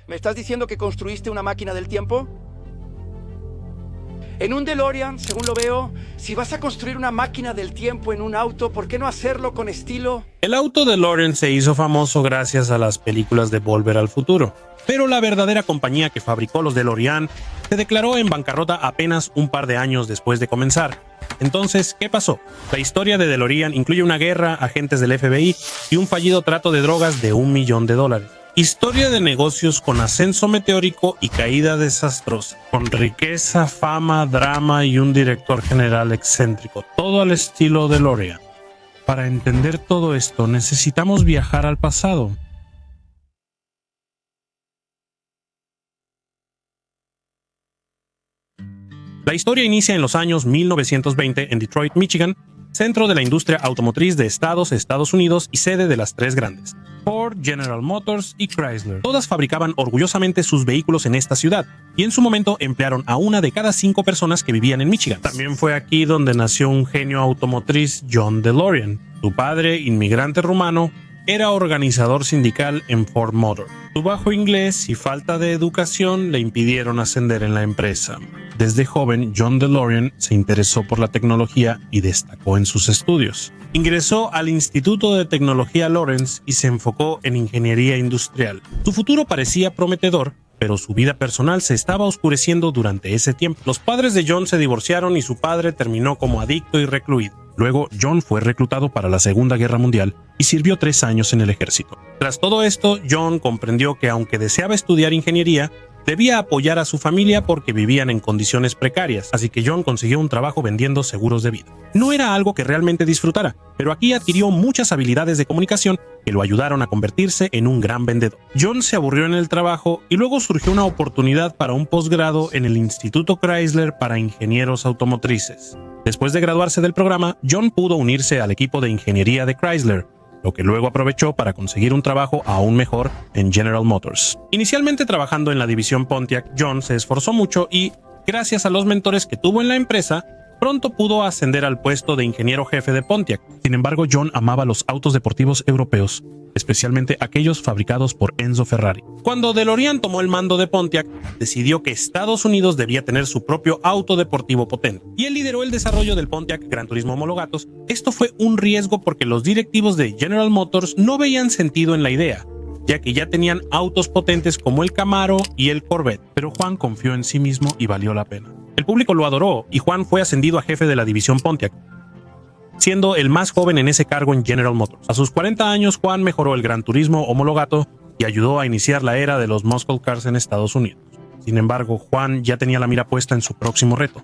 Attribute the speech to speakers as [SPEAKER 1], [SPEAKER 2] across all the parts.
[SPEAKER 1] ¿Me estás diciendo que construiste una máquina del tiempo? En un DeLorean, según lo veo, si vas a construir una máquina del tiempo en un auto, ¿por qué no hacerlo con estilo?
[SPEAKER 2] El auto DeLorean se hizo famoso gracias a las películas de Volver al Futuro, pero la verdadera compañía que fabricó los DeLorean se declaró en bancarrota apenas un par de años después de comenzar. Entonces, ¿qué pasó? La historia de DeLorean incluye una guerra, agentes del FBI y un fallido trato de drogas de $1 millón. Historia de negocios con ascenso meteórico y caída desastrosa, con riqueza, fama, drama y un director general excéntrico, todo al estilo DeLorean. Para entender todo esto necesitamos viajar al pasado. La historia inicia en los años 1920 en Detroit, Michigan, centro de la industria automotriz de Estados Unidos y sede de las tres grandes, Ford, General Motors y Chrysler. Todas fabricaban orgullosamente sus vehículos en esta ciudad y en su momento emplearon a 1 de cada 5 personas que vivían en Michigan. También fue aquí donde nació un genio automotriz, John DeLorean. Su padre, inmigrante rumano, era organizador sindical en Ford Motor. Su bajo inglés y falta de educación le impidieron ascender en la empresa. Desde joven, John DeLorean se interesó por la tecnología y destacó en sus estudios. Ingresó al Instituto de Tecnología Lawrence y se enfocó en ingeniería industrial. Su futuro parecía prometedor, pero su vida personal se estaba oscureciendo durante ese tiempo. Los padres de John se divorciaron y su padre terminó como adicto y recluido. Luego, John fue reclutado para la Segunda Guerra Mundial y sirvió 3 años en el ejército. Tras todo esto, John comprendió que aunque deseaba estudiar ingeniería, debía apoyar a su familia porque vivían en condiciones precarias, así que John consiguió un trabajo vendiendo seguros de vida. No era algo que realmente disfrutara, pero aquí adquirió muchas habilidades de comunicación que lo ayudaron a convertirse en un gran vendedor. John se aburrió en el trabajo y luego surgió una oportunidad para un posgrado en el Instituto Chrysler para Ingenieros Automotrices. Después de graduarse del programa, John pudo unirse al equipo de ingeniería de Chrysler, lo que luego aprovechó para conseguir un trabajo aún mejor en General Motors. Inicialmente trabajando en la división Pontiac, John se esforzó mucho y, gracias a los mentores que tuvo en la empresa, pronto pudo ascender al puesto de ingeniero jefe de Pontiac. Sin embargo, John amaba los autos deportivos europeos, especialmente aquellos fabricados por Enzo Ferrari. Cuando DeLorean tomó el mando de Pontiac, decidió que Estados Unidos debía tener su propio auto deportivo potente, y él lideró el desarrollo del Pontiac Gran Turismo Homologatos. Esto fue un riesgo porque los directivos de General Motors no veían sentido en la idea, ya que ya tenían autos potentes como el Camaro y el Corvette, pero Juan confió en sí mismo y valió la pena. El público lo adoró y Juan fue ascendido a jefe de la división Pontiac, siendo el más joven en ese cargo en General Motors. A sus 40 años, Juan mejoró el Gran Turismo Homologato y ayudó a iniciar la era de los muscle cars en Estados Unidos. Sin embargo, Juan ya tenía la mira puesta en su próximo reto.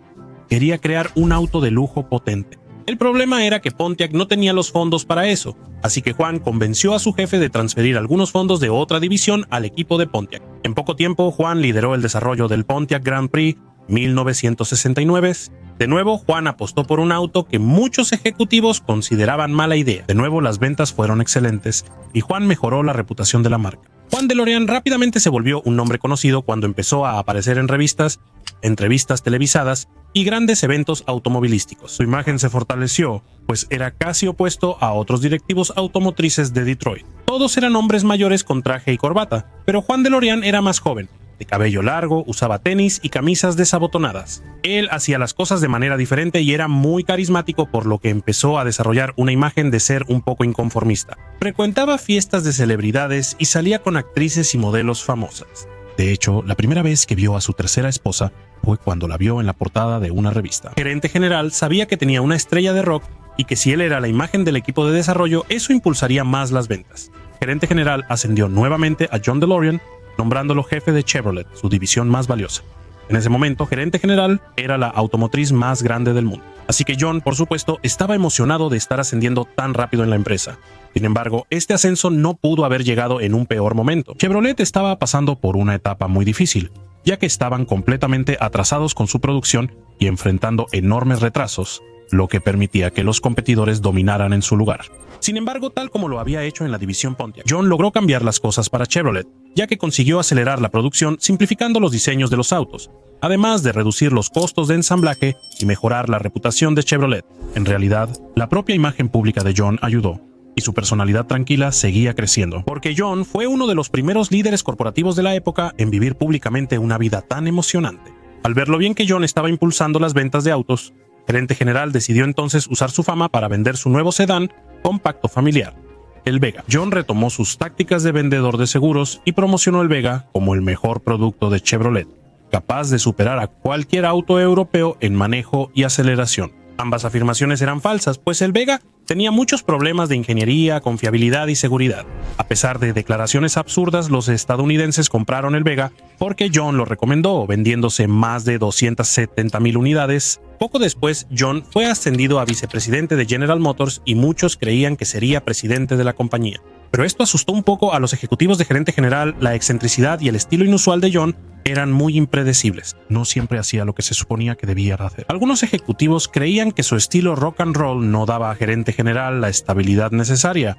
[SPEAKER 2] Quería crear un auto de lujo potente. El problema era que Pontiac no tenía los fondos para eso, así que Juan convenció a su jefe de transferir algunos fondos de otra división al equipo de Pontiac. En poco tiempo, Juan lideró el desarrollo del Pontiac Grand Prix 1969. De nuevo, Juan apostó por un auto que muchos ejecutivos consideraban mala idea. De nuevo, las ventas fueron excelentes y Juan mejoró la reputación de la marca. Juan DeLorean rápidamente se volvió un nombre conocido cuando empezó a aparecer en revistas, entrevistas televisadas y grandes eventos automovilísticos. Su imagen se fortaleció, pues era casi opuesto a otros directivos automotrices de Detroit. Todos eran hombres mayores con traje y corbata, pero Juan DeLorean era más joven. De cabello largo, usaba tenis y camisas desabotonadas. Él hacía las cosas de manera diferente y era muy carismático, por lo que empezó a desarrollar una imagen de ser un poco inconformista. Frecuentaba fiestas de celebridades y salía con actrices y modelos famosas. De hecho, la primera vez que vio a su tercera esposa fue cuando la vio en la portada de una revista. El gerente general sabía que tenía una estrella de rock y que si él era la imagen del equipo de desarrollo, eso impulsaría más las ventas. El gerente general ascendió nuevamente a John DeLorean, nombrándolo jefe de Chevrolet, su división más valiosa. En ese momento, gerente general era la automotriz más grande del mundo. Así que John, por supuesto, estaba emocionado de estar ascendiendo tan rápido en la empresa. Sin embargo, este ascenso no pudo haber llegado en un peor momento. Chevrolet estaba pasando por una etapa muy difícil, ya que estaban completamente atrasados con su producción y enfrentando enormes retrasos, lo que permitía que los competidores dominaran en su lugar. Sin embargo, tal como lo había hecho en la división Pontiac, John logró cambiar las cosas para Chevrolet, ya que consiguió acelerar la producción simplificando los diseños de los autos, además de reducir los costos de ensamblaje y mejorar la reputación de Chevrolet. En realidad, la propia imagen pública de John ayudó, y su personalidad tranquila seguía creciendo, porque John fue uno de los primeros líderes corporativos de la época en vivir públicamente una vida tan emocionante. Al ver lo bien que John estaba impulsando las ventas de autos, el gerente general decidió entonces usar su fama para vender su nuevo sedán compacto familiar, el Vega. John retomó sus tácticas de vendedor de seguros y promocionó el Vega como el mejor producto de Chevrolet, capaz de superar a cualquier auto europeo en manejo y aceleración. Ambas afirmaciones eran falsas, pues el Vega tenía muchos problemas de ingeniería, confiabilidad y seguridad. A pesar de declaraciones absurdas, los estadounidenses compraron el Vega porque John lo recomendó, vendiéndose más de 270,000 unidades. Poco después, John fue ascendido a vicepresidente de General Motors y muchos creían que sería presidente de la compañía. Pero esto asustó un poco a los ejecutivos de gerente general. La excentricidad y el estilo inusual de John eran muy impredecibles. No siempre hacía lo que se suponía que debía hacer. Algunos ejecutivos creían que su estilo rock and roll no daba a gerente general la estabilidad necesaria,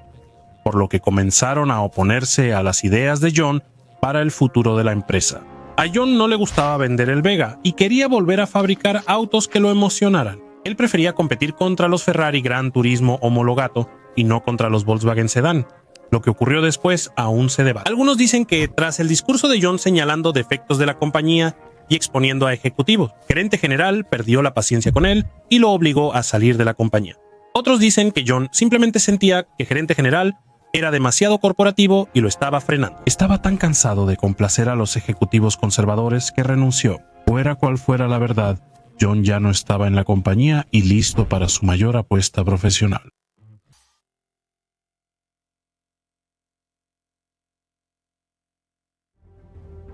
[SPEAKER 2] por lo que comenzaron a oponerse a las ideas de John para el futuro de la empresa. A John no le gustaba vender el Vega y quería volver a fabricar autos que lo emocionaran. Él prefería competir contra los Ferrari Gran Turismo homologato y no contra los Volkswagen Sedán. Lo que ocurrió después aún se debate. Algunos dicen que tras el discurso de John señalando defectos de la compañía y exponiendo a ejecutivos, gerente general perdió la paciencia con él y lo obligó a salir de la compañía. Otros dicen que John simplemente sentía que gerente general era demasiado corporativo y lo estaba frenando. Estaba tan cansado de complacer a los ejecutivos conservadores que renunció. Fuera cual fuera la verdad, John ya no estaba en la compañía y listo para su mayor apuesta profesional.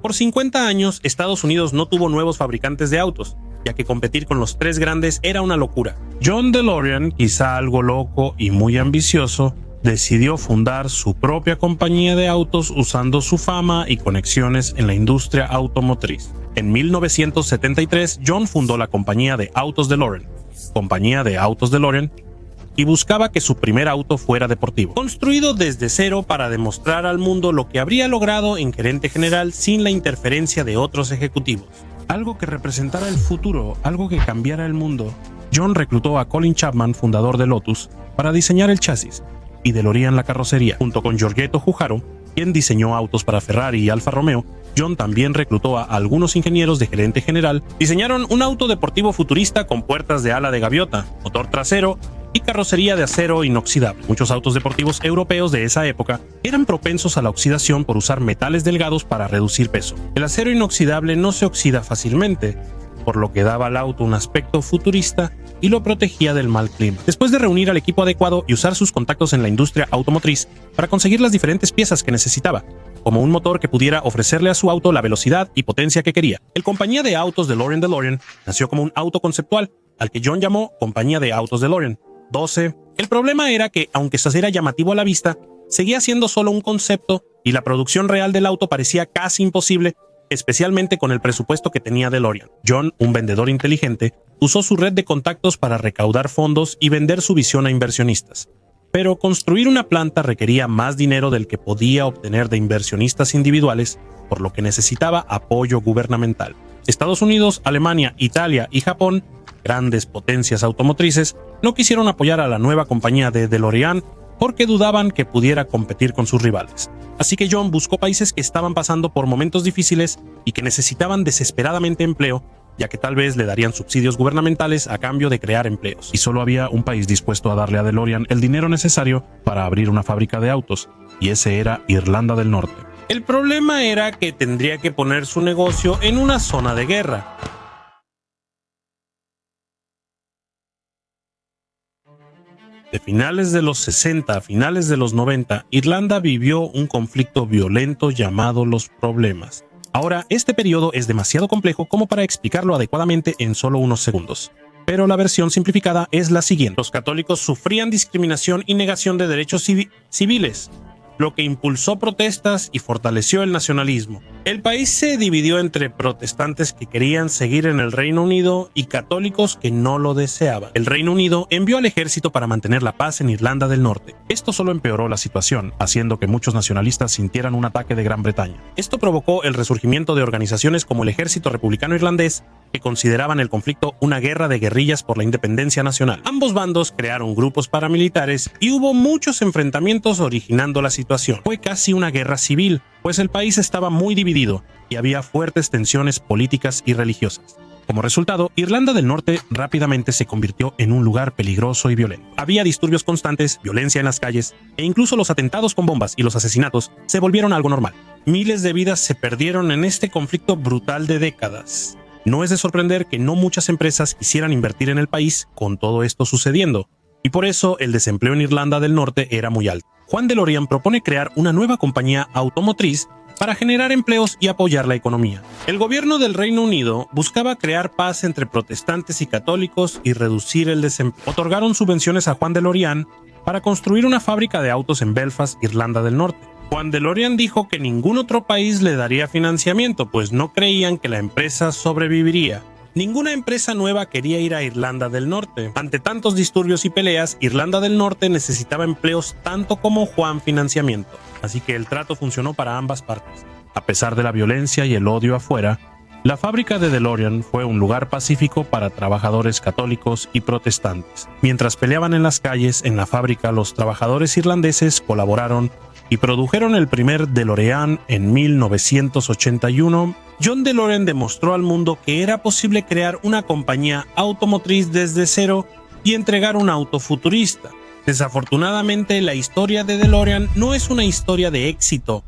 [SPEAKER 2] Por 50 años, Estados Unidos no tuvo nuevos fabricantes de autos, ya que competir con los tres grandes era una locura. John DeLorean, quizá algo loco y muy ambicioso, decidió fundar su propia compañía de autos usando su fama y conexiones en la industria automotriz. En 1973, John fundó la compañía de autos DeLorean, y buscaba que su primer auto fuera deportivo, construido desde cero para demostrar al mundo lo que habría logrado en gerente general sin la interferencia de otros ejecutivos. Algo que representara el futuro, algo que cambiara el mundo. John reclutó a Colin Chapman, fundador de Lotus, para diseñar el chasis, y DeLorean la carrocería. Junto con Giorgetto Giugiaro, quien diseñó autos para Ferrari y Alfa Romeo, John también reclutó a algunos ingenieros de gerente general. Diseñaron un auto deportivo futurista con puertas de ala de gaviota, motor trasero y carrocería de acero inoxidable. Muchos autos deportivos europeos de esa época eran propensos a la oxidación por usar metales delgados para reducir peso. El acero inoxidable no se oxida fácilmente, por lo que daba al auto un aspecto futurista y lo protegía del mal clima. Después de reunir al equipo adecuado y usar sus contactos en la industria automotriz para conseguir las diferentes piezas que necesitaba, como un motor que pudiera ofrecerle a su auto la velocidad y potencia que quería, el compañía de autos DeLorean nació como un auto conceptual, al que John llamó Compañía de Autos DeLorean 12. El problema era que, aunque se era llamativo a la vista, seguía siendo solo un concepto y la producción real del auto parecía casi imposible, especialmente con el presupuesto que tenía DeLorean. John, un vendedor inteligente, usó su red de contactos para recaudar fondos y vender su visión a inversionistas. Pero construir una planta requería más dinero del que podía obtener de inversionistas individuales, por lo que necesitaba apoyo gubernamental. Estados Unidos, Alemania, Italia y Japón, grandes potencias automotrices, no quisieron apoyar a la nueva compañía de DeLorean porque dudaban que pudiera competir con sus rivales. Así que John buscó países que estaban pasando por momentos difíciles y que necesitaban desesperadamente empleo, ya que tal vez le darían subsidios gubernamentales a cambio de crear empleos. Y solo había un país dispuesto a darle a DeLorean el dinero necesario para abrir una fábrica de autos, y ese era Irlanda del Norte. El problema era que tendría que poner su negocio en una zona de guerra. De finales de los 60 a finales de los 90, Irlanda vivió un conflicto violento llamado los Problemas. Ahora, este periodo es demasiado complejo como para explicarlo adecuadamente en solo unos segundos. Pero la versión simplificada es la siguiente. Los católicos sufrían discriminación y negación de derechos civiles. lo que impulsó protestas y fortaleció el nacionalismo. El país se dividió entre protestantes que querían seguir en el Reino Unido y católicos que no lo deseaban. El Reino Unido envió al ejército para mantener la paz en Irlanda del Norte. Esto solo empeoró la situación, haciendo que muchos nacionalistas sintieran un ataque de Gran Bretaña. Esto provocó el resurgimiento de organizaciones como el Ejército Republicano Irlandés, que consideraban el conflicto una guerra de guerrillas por la independencia nacional. Ambos bandos crearon grupos paramilitares y hubo muchos enfrentamientos originando la situación. Fue casi una guerra civil, pues el país estaba muy dividido y había fuertes tensiones políticas y religiosas. Como resultado, Irlanda del Norte rápidamente se convirtió en un lugar peligroso y violento. Había disturbios constantes, violencia en las calles, e incluso los atentados con bombas y los asesinatos se volvieron algo normal. Miles de vidas se perdieron en este conflicto brutal de décadas. No es de sorprender que no muchas empresas quisieran invertir en el país con todo esto sucediendo, y por eso el desempleo en Irlanda del Norte era muy alto. Juan DeLorean propone crear una nueva compañía automotriz para generar empleos y apoyar la economía. El gobierno del Reino Unido buscaba crear paz entre protestantes y católicos y reducir el desempleo. Otorgaron subvenciones a Juan DeLorean para construir una fábrica de autos en Belfast, Irlanda del Norte. Juan DeLorean dijo que ningún otro país le daría financiamiento, pues no creían que la empresa sobreviviría. Ninguna empresa nueva quería ir a Irlanda del Norte. Ante tantos disturbios y peleas, Irlanda del Norte necesitaba empleos tanto como Juan financiamiento. Así que el trato funcionó para ambas partes. A pesar de la violencia y el odio afuera, la fábrica de DeLorean fue un lugar pacífico para trabajadores católicos y protestantes. Mientras peleaban en las calles, en la fábrica los trabajadores irlandeses colaboraron y produjeron el primer DeLorean en 1981. John DeLorean demostró al mundo que era posible crear una compañía automotriz desde cero y entregar un auto futurista. Desafortunadamente, la historia de DeLorean no es una historia de éxito.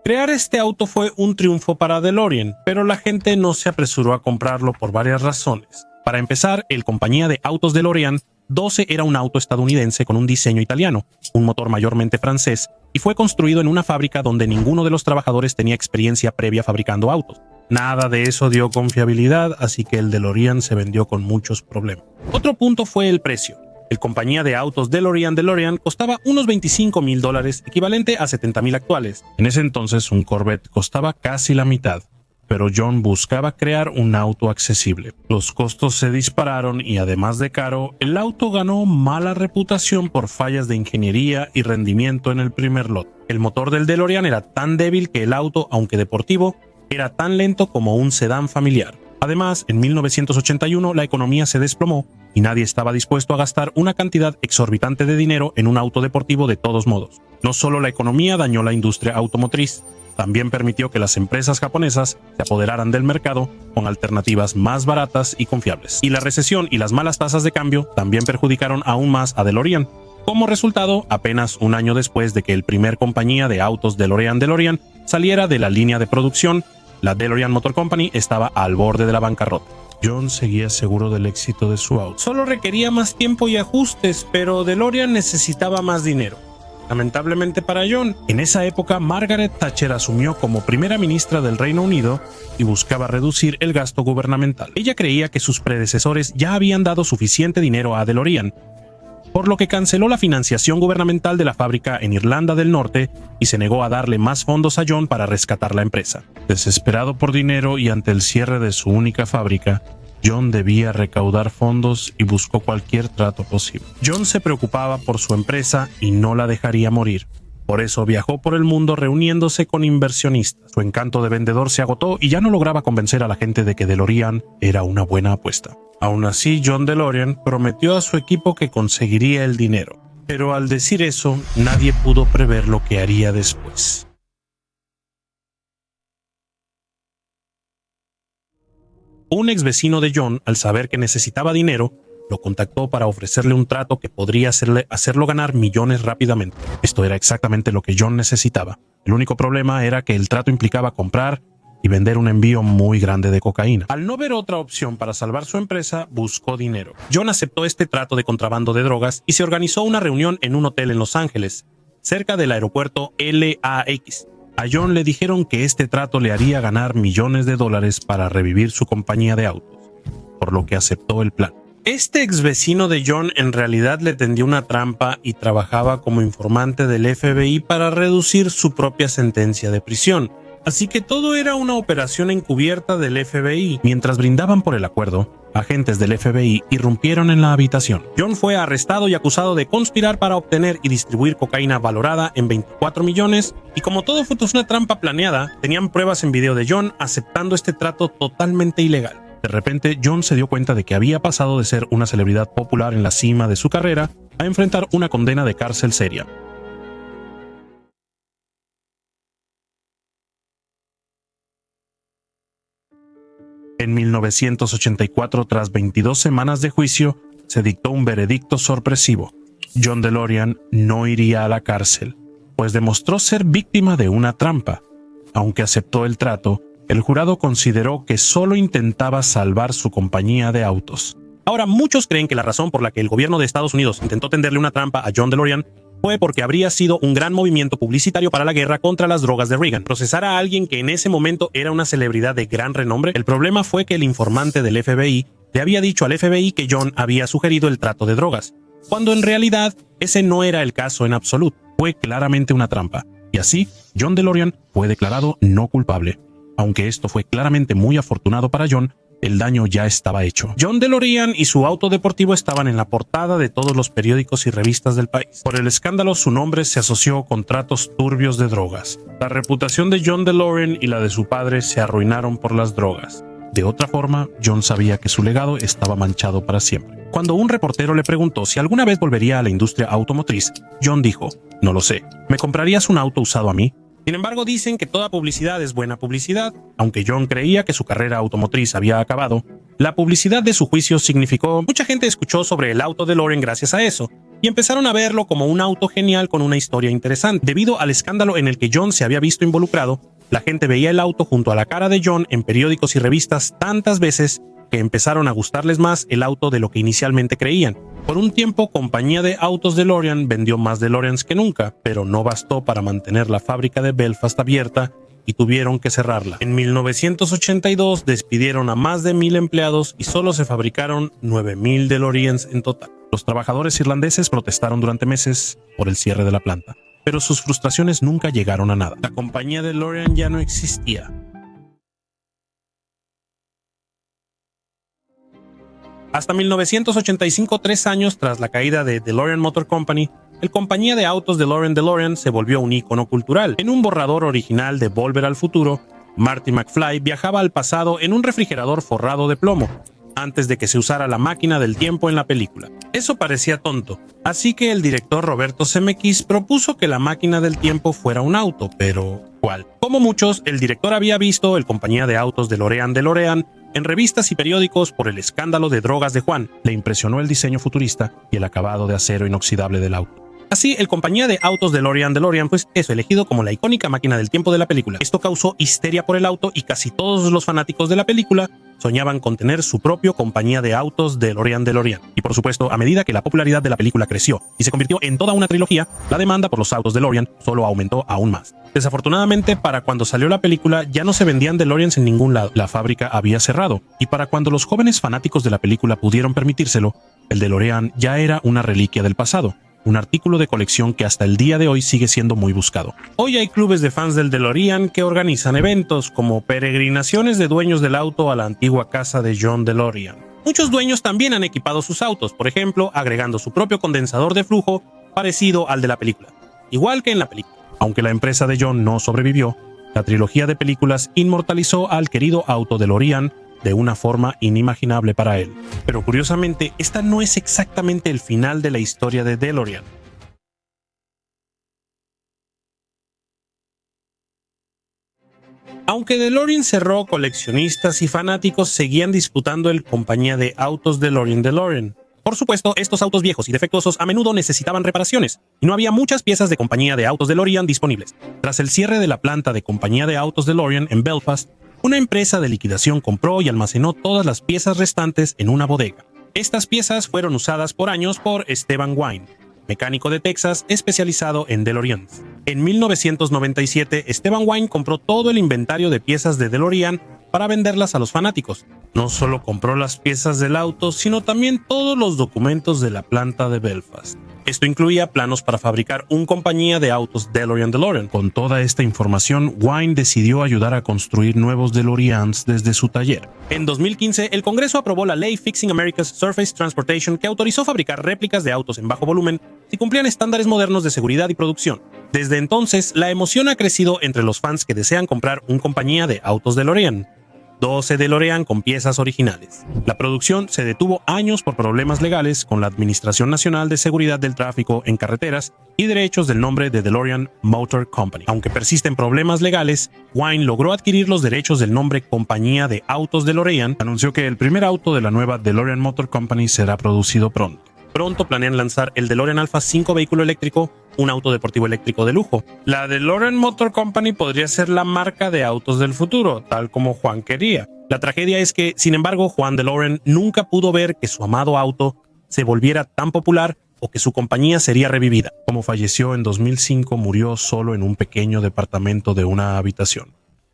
[SPEAKER 2] Crear este auto fue un triunfo para DeLorean, pero la gente no se apresuró a comprarlo por varias razones. Para empezar, el compañía de autos DeLorean 12 era un auto estadounidense con un diseño italiano, un motor mayormente francés, y fue construido en una fábrica donde ninguno de los trabajadores tenía experiencia previa fabricando autos. Nada de eso dio confiabilidad, así que el DeLorean se vendió con muchos problemas. Otro punto fue el precio. El compañía de autos DeLorean costaba unos $25,000, equivalente a $70,000 actuales. En ese entonces un Corvette costaba casi la mitad. Pero John buscaba crear un auto accesible. Los costos se dispararon y además de caro, el auto ganó mala reputación por fallas de ingeniería y rendimiento en el primer lote. El motor del DeLorean era tan débil que el auto, aunque deportivo, era tan lento como un sedán familiar. Además, en 1981 la economía se desplomó y nadie estaba dispuesto a gastar una cantidad exorbitante de dinero en un auto deportivo de todos modos. No solo la economía dañó la industria automotriz, también permitió que las empresas japonesas se apoderaran del mercado con alternativas más baratas y confiables. Y la recesión y las malas tasas de cambio también perjudicaron aún más a DeLorean. Como resultado, apenas un año después de que el primer compañía de autos DeLorean saliera de la línea de producción, la DeLorean Motor Company estaba al borde de la bancarrota. John seguía seguro del éxito de su auto. Solo requería más tiempo y ajustes, pero DeLorean necesitaba más dinero. Lamentablemente para John, en esa época Margaret Thatcher asumió como primera ministra del Reino Unido y buscaba reducir el gasto gubernamental. Ella creía que sus predecesores ya habían dado suficiente dinero a DeLorean, por lo que canceló la financiación gubernamental de la fábrica en Irlanda del Norte y se negó a darle más fondos a John para rescatar la empresa. Desesperado por dinero y ante el cierre de su única fábrica, John debía recaudar fondos y buscó cualquier trato posible. John se preocupaba por su empresa y no la dejaría morir. Por eso viajó por el mundo reuniéndose con inversionistas. Su encanto de vendedor se agotó y ya no lograba convencer a la gente de que DeLorean era una buena apuesta. Aún así, John DeLorean prometió a su equipo que conseguiría el dinero. Pero al decir eso, nadie pudo prever lo que haría después. Un ex vecino de John, al saber que necesitaba dinero, lo contactó para ofrecerle un trato que podría hacerlo ganar millones rápidamente. Esto era exactamente lo que John necesitaba. El único problema era que el trato implicaba comprar y vender un envío muy grande de cocaína. Al no ver otra opción para salvar su empresa, buscó dinero. John aceptó este trato de contrabando de drogas y se organizó una reunión en un hotel en Los Ángeles, cerca del aeropuerto LAX. A John le dijeron que este trato le haría ganar millones de dólares para revivir su compañía de autos, por lo que aceptó el plan. Este ex vecino de John en realidad le tendió una trampa y trabajaba como informante del FBI para reducir su propia sentencia de prisión. Así que todo era una operación encubierta del FBI. Mientras brindaban por el acuerdo, agentes del FBI irrumpieron en la habitación. John fue arrestado y acusado de conspirar para obtener y distribuir cocaína valorada en 24 millones, y como todo fue una trampa planeada, tenían pruebas en video de John aceptando este trato totalmente ilegal. De repente, John se dio cuenta de que había pasado de ser una celebridad popular en la cima de su carrera a enfrentar una condena de cárcel seria. En 1984, tras 22 semanas de juicio, se dictó un veredicto sorpresivo. John DeLorean no iría a la cárcel, pues demostró ser víctima de una trampa. Aunque aceptó el trato, el jurado consideró que solo intentaba salvar su compañía de autos. Ahora, muchos creen que la razón por la que el gobierno de Estados Unidos intentó tenderle una trampa a John DeLorean fue porque habría sido un gran movimiento publicitario para la guerra contra las drogas de Reagan. Procesar a alguien que en ese momento era una celebridad de gran renombre. El problema fue que el informante del FBI le había dicho al FBI que John había sugerido el trato de drogas, cuando en realidad ese no era el caso en absoluto. Fue claramente una trampa, y así John DeLorean fue declarado no culpable. Aunque esto fue claramente muy afortunado para John, el daño ya estaba hecho. John DeLorean y su auto deportivo estaban en la portada de todos los periódicos y revistas del país. Por el escándalo, su nombre se asoció con tratos turbios de drogas. La reputación de John DeLorean y la de su padre se arruinaron por las drogas. De otra forma, John sabía que su legado estaba manchado para siempre. Cuando un reportero le preguntó si alguna vez volvería a la industria automotriz, John dijo: "No lo sé. ¿Me comprarías un auto usado a mí?". Sin embargo, dicen que toda publicidad es buena publicidad. Aunque John creía que su carrera automotriz había acabado, la publicidad de su juicio significó mucha gente escuchó sobre el auto DeLorean gracias a eso, y empezaron a verlo como un auto genial con una historia interesante. Debido al escándalo en el que John se había visto involucrado, la gente veía el auto junto a la cara de John en periódicos y revistas tantas veces que empezaron a gustarles más el auto de lo que inicialmente creían. Por un tiempo, compañía de autos DeLorean vendió más DeLoreans que nunca, pero no bastó para mantener la fábrica de Belfast abierta y tuvieron que cerrarla. En 1982 despidieron a más de 1,000 empleados y solo se fabricaron 9,000 DeLoreans en total. Los trabajadores irlandeses protestaron durante meses por el cierre de la planta, pero sus frustraciones nunca llegaron a nada. La compañía DeLorean ya no existía. Hasta 1985, 3 años tras la caída de DeLorean Motor Company, la compañía de autos DeLorean se volvió un ícono cultural. En un borrador original de Volver al Futuro, Marty McFly viajaba al pasado en un refrigerador forrado de plomo, antes de que se usara la máquina del tiempo en la película. Eso parecía tonto, así que el director Roberto Zemeckis propuso que la máquina del tiempo fuera un auto, pero ¿cuál? Como muchos, el director había visto el compañía de autos DeLorean en revistas y periódicos por el escándalo de drogas de Juan. Le impresionó el diseño futurista y el acabado de acero inoxidable del auto. Así, el compañía de autos DeLorean pues es elegido como la icónica máquina del tiempo de la película. Esto causó histeria por el auto y casi todos los fanáticos de la película soñaban con tener su propio compañía de autos DeLorean. Y por supuesto, a medida que la popularidad de la película creció y se convirtió en toda una trilogía, la demanda por los autos DeLorean solo aumentó aún más. Desafortunadamente, para cuando salió la película ya no se vendían DeLoreans en ningún lado. La fábrica había cerrado, y para cuando los jóvenes fanáticos de la película pudieron permitírselo, el DeLorean ya era una reliquia del pasado. Un artículo de colección que hasta el día de hoy sigue siendo muy buscado. Hoy hay clubes de fans del DeLorean que organizan eventos como peregrinaciones de dueños del auto a la antigua casa de John DeLorean. Muchos dueños también han equipado sus autos, por ejemplo, agregando su propio condensador de flujo parecido al de la película, igual que en la película. Aunque la empresa de John no sobrevivió, la trilogía de películas inmortalizó al querido auto DeLorean de una forma inimaginable para él. Pero curiosamente, esta no es exactamente el final de la historia de DeLorean. Aunque DeLorean cerró, coleccionistas y fanáticos seguían disputando el compañía de autos DeLorean. Por supuesto, estos autos viejos y defectuosos a menudo necesitaban reparaciones, y no había muchas piezas de compañía de autos DeLorean disponibles. Tras el cierre de la planta de compañía de autos DeLorean en Belfast, una empresa de liquidación compró y almacenó todas las piezas restantes en una bodega. Estas piezas fueron usadas por años por Esteban Wine, mecánico de Texas especializado en DeLoreans. En 1997, Esteban Wine compró todo el inventario de piezas de DeLorean para venderlas a los fanáticos. No solo compró las piezas del auto, sino también todos los documentos de la planta de Belfast. Esto incluía planos para fabricar una compañía de autos DeLorean. Con toda esta información, Wine decidió ayudar a construir nuevos DeLoreans desde su taller. En 2015, el Congreso aprobó la ley Fixing America's Surface Transportation, que autorizó fabricar réplicas de autos en bajo volumen si cumplían estándares modernos de seguridad y producción. Desde entonces, la emoción ha crecido entre los fans que desean comprar una compañía de autos DeLorean. 12 DeLorean con piezas originales. La producción se detuvo años por problemas legales con la Administración Nacional de Seguridad del Tráfico en Carreteras y derechos del nombre de DeLorean Motor Company. Aunque persisten problemas legales, Wine logró adquirir los derechos del nombre Compañía de Autos DeLorean. Anunció que el primer auto de la nueva DeLorean Motor Company será producido pronto. Pronto planean lanzar el DeLorean Alpha 5 vehículo eléctrico, un auto deportivo eléctrico de lujo. La DeLorean Motor Company podría ser la marca de autos del futuro, tal como Juan quería. La tragedia es que, sin embargo, Juan DeLorean nunca pudo ver que su amado auto se volviera tan popular o que su compañía sería revivida. Como falleció en 2005, murió solo en un pequeño departamento de una habitación,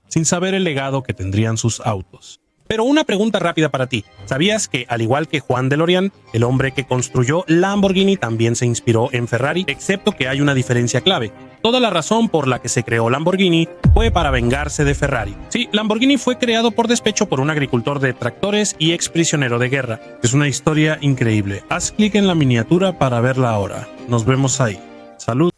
[SPEAKER 2] sin saber el legado que tendrían sus autos. Pero una pregunta rápida para ti. ¿Sabías que, al igual que Juan DeLorean, el hombre que construyó Lamborghini también se inspiró en Ferrari? Excepto que hay una diferencia clave. Toda la razón por la que se creó Lamborghini fue para vengarse de Ferrari. Sí, Lamborghini fue creado por despecho por un agricultor de tractores y ex prisionero de guerra. Es una historia increíble. Haz clic en la miniatura para verla ahora. Nos vemos ahí. Salud.